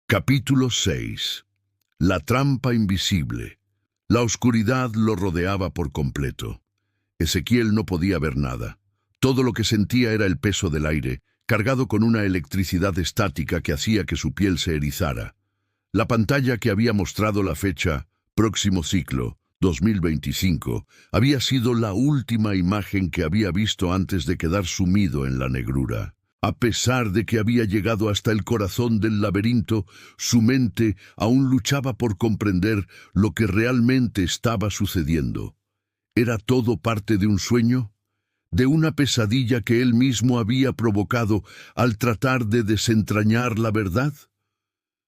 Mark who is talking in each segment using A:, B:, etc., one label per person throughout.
A: Capítulo 6. La trampa invisible. La oscuridad lo rodeaba por completo. Ezequiel no podía ver nada. Todo lo que sentía era el peso del aire, cargado con una electricidad estática que hacía que su piel se erizara. La pantalla que había mostrado la fecha, próximo ciclo, 2025, había sido la última imagen que había visto antes de quedar sumido en la negrura. A pesar de que había llegado hasta el corazón del laberinto, su mente aún luchaba por comprender lo que realmente estaba sucediendo. ¿Era todo parte de un sueño? ¿De una pesadilla que él mismo había provocado al tratar de desentrañar la verdad?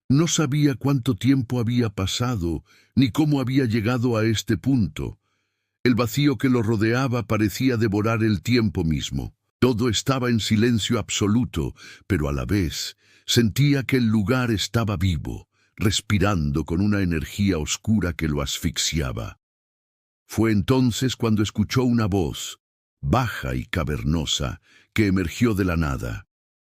A: No sabía cuánto tiempo había pasado, ni cómo había llegado a este punto. El vacío que lo rodeaba parecía devorar el tiempo mismo. Todo estaba en silencio absoluto, pero a la vez sentía que el lugar estaba vivo, respirando con una energía oscura que lo asfixiaba. Fue entonces cuando escuchó una voz, baja y cavernosa, que emergió de la nada.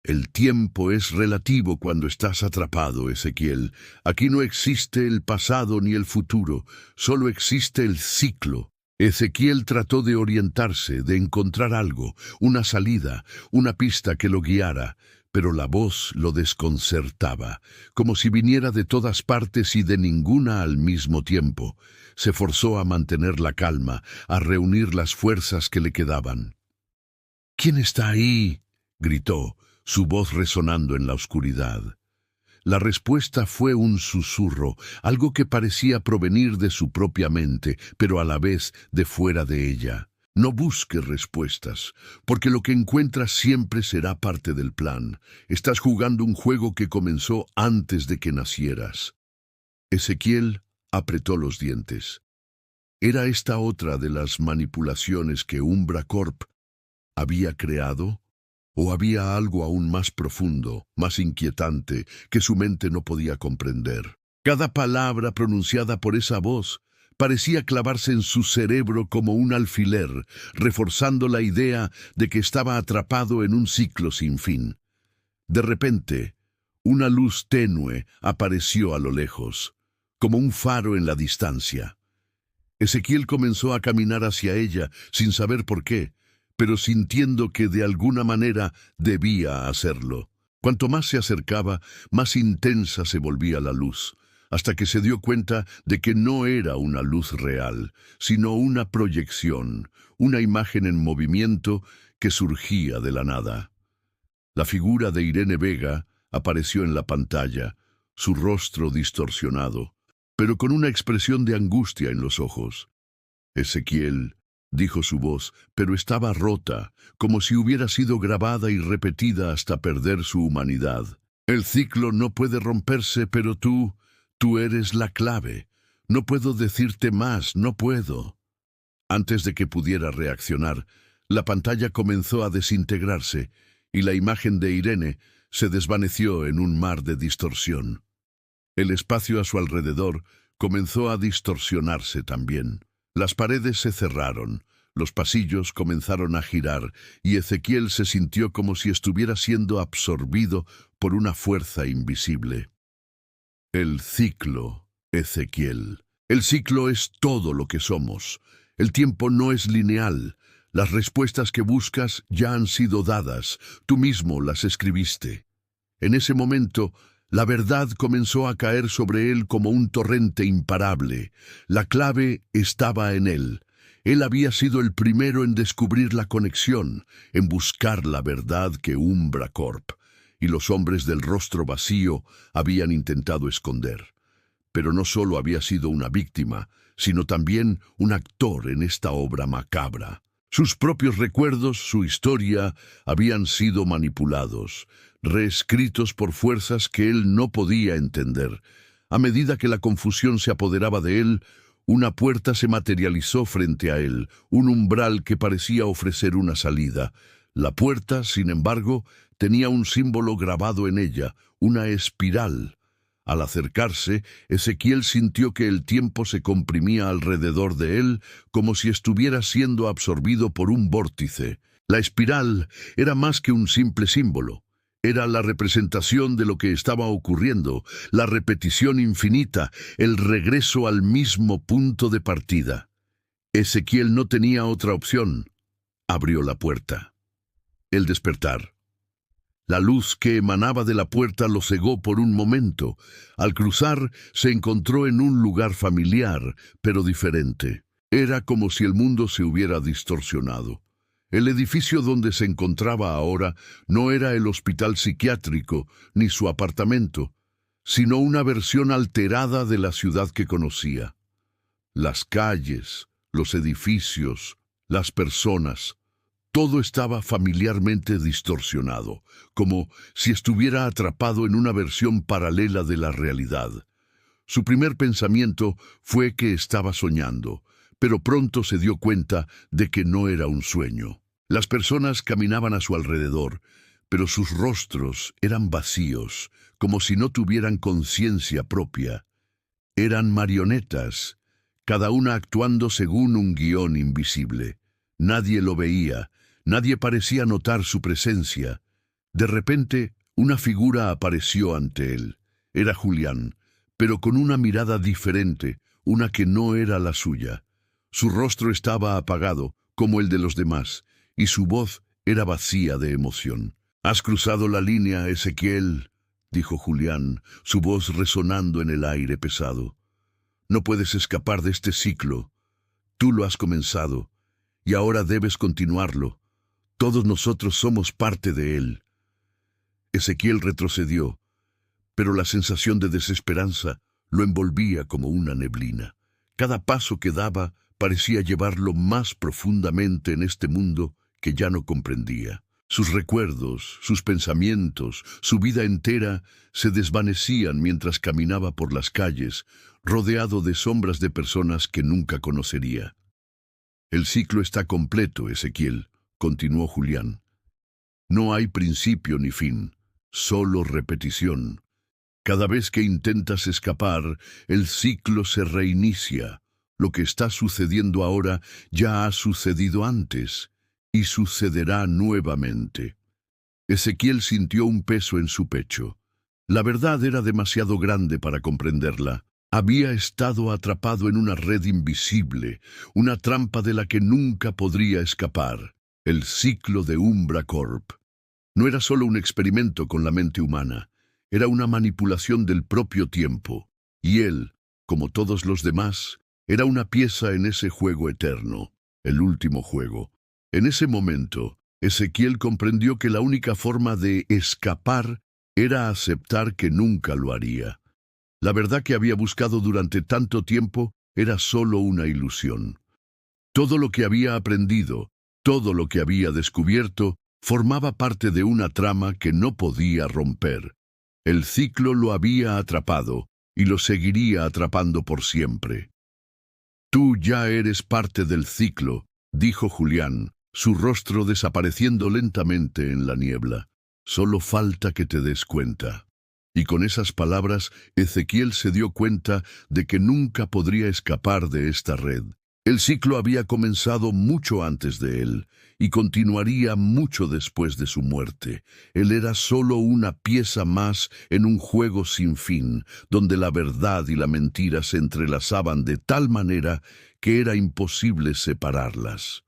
A: El tiempo es relativo cuando estás atrapado, Ezequiel. Aquí no existe el pasado ni el futuro, solo existe el ciclo. Ezequiel trató de orientarse, de encontrar algo, una salida, una pista que lo guiara, pero la voz lo desconcertaba, como si viniera de todas partes y de ninguna al mismo tiempo. Se forzó a mantener la calma, a reunir las fuerzas que le quedaban. «¿Quién está ahí?», gritó, su voz resonando en la oscuridad. La respuesta fue un susurro, algo que parecía provenir de su propia mente, pero a la vez de fuera de ella. No busques respuestas, porque lo que encuentras siempre será parte del plan. Estás jugando un juego que comenzó antes de que nacieras. Ezequiel apretó los dientes. ¿Era esta otra de las manipulaciones que Umbra Corp había creado? ¿O había algo aún más profundo, más inquietante, que su mente no podía comprender? Cada palabra pronunciada por esa voz parecía clavarse en su cerebro como un alfiler, reforzando la idea de que estaba atrapado en un ciclo sin fin. De repente, una luz tenue apareció a lo lejos, como un faro en la distancia. Ezequiel comenzó a caminar hacia ella, sin saber por qué, pero sintiendo que de alguna manera debía hacerlo. Cuanto más se acercaba, más intensa se volvía la luz, hasta que se dio cuenta de que no era una luz real, sino una proyección, una imagen en movimiento que surgía de la nada. La figura de Irene Vega apareció en la pantalla, su rostro distorsionado, pero con una expresión de angustia en los ojos. «Ezequiel», dijo su voz, pero estaba rota, como si hubiera sido grabada y repetida hasta perder su humanidad. «El ciclo no puede romperse, pero tú eres la clave. No puedo decirte más, no puedo». Antes de que pudiera reaccionar, la pantalla comenzó a desintegrarse y la imagen de Irene se desvaneció en un mar de distorsión. El espacio a su alrededor comenzó a distorsionarse también. Las paredes se cerraron, los pasillos comenzaron a girar y Ezequiel se sintió como si estuviera siendo absorbido por una fuerza invisible. El ciclo, Ezequiel. El ciclo es todo lo que somos. El tiempo no es lineal. Las respuestas que buscas ya han sido dadas. Tú mismo las escribiste. En ese momento, la verdad comenzó a caer sobre él como un torrente imparable. La clave estaba en él. Él había sido el primero en descubrir la conexión, en buscar la verdad que Umbra Corp y los hombres del rostro vacío habían intentado esconder. Pero no solo había sido una víctima, sino también un actor en esta obra macabra. Sus propios recuerdos, su historia, habían sido manipulados, reescritos por fuerzas que él no podía entender. A medida que la confusión se apoderaba de él, una puerta se materializó frente a él, un umbral que parecía ofrecer una salida. La puerta, sin embargo, tenía un símbolo grabado en ella, una espiral. Al acercarse, Ezequiel sintió que el tiempo se comprimía alrededor de él como si estuviera siendo absorbido por un vórtice. La espiral era más que un simple símbolo. Era la representación de lo que estaba ocurriendo, la repetición infinita, el regreso al mismo punto de partida. Ezequiel no tenía otra opción. Abrió la puerta. El despertar. La luz que emanaba de la puerta lo cegó por un momento. Al cruzar, se encontró en un lugar familiar, pero diferente. Era como si el mundo se hubiera distorsionado. El edificio donde se encontraba ahora no era el hospital psiquiátrico ni su apartamento, sino una versión alterada de la ciudad que conocía. Las calles, los edificios, las personas, todo estaba familiarmente distorsionado, como si estuviera atrapado en una versión paralela de la realidad. Su primer pensamiento fue que estaba soñando, pero pronto se dio cuenta de que no era un sueño. Las personas caminaban a su alrededor, pero sus rostros eran vacíos, como si no tuvieran conciencia propia. Eran marionetas, cada una actuando según un guión invisible. Nadie lo veía, nadie parecía notar su presencia. De repente, una figura apareció ante él. Era Julián, pero con una mirada diferente, una que no era la suya. Su rostro estaba apagado, como el de los demás, y su voz era vacía de emoción. «Has cruzado la línea, Ezequiel», dijo Julián, su voz resonando en el aire pesado. «No puedes escapar de este ciclo. Tú lo has comenzado, y ahora debes continuarlo. Todos nosotros somos parte de él». Ezequiel retrocedió, pero la sensación de desesperanza lo envolvía como una neblina. Cada paso que daba parecía llevarlo más profundamente en este mundo que ya no comprendía. Sus recuerdos, sus pensamientos, su vida entera se desvanecían mientras caminaba por las calles, rodeado de sombras de personas que nunca conocería. «El ciclo está completo, Ezequiel», continuó Julián. «No hay principio ni fin, solo repetición. Cada vez que intentas escapar, el ciclo se reinicia. Lo que está sucediendo ahora ya ha sucedido antes, y sucederá nuevamente». Ezequiel sintió un peso en su pecho. La verdad era demasiado grande para comprenderla. Había estado atrapado en una red invisible, una trampa de la que nunca podría escapar. El ciclo de Umbra Corp. No era solo un experimento con la mente humana, era una manipulación del propio tiempo. Y él, como todos los demás, era una pieza en ese juego eterno, el último juego. En ese momento, Ezequiel comprendió que la única forma de escapar era aceptar que nunca lo haría. La verdad que había buscado durante tanto tiempo era solo una ilusión. Todo lo que había aprendido, todo lo que había descubierto, formaba parte de una trama que no podía romper. El ciclo lo había atrapado y lo seguiría atrapando por siempre. «Tú ya eres parte del ciclo», dijo Julián, su rostro desapareciendo lentamente en la niebla. «Solo falta que te des cuenta». Y con esas palabras, Ezequiel se dio cuenta de que nunca podría escapar de esta red. El ciclo había comenzado mucho antes de él, y continuaría mucho después de su muerte. Él era solo una pieza más en un juego sin fin, donde la verdad y la mentira se entrelazaban de tal manera que era imposible separarlas.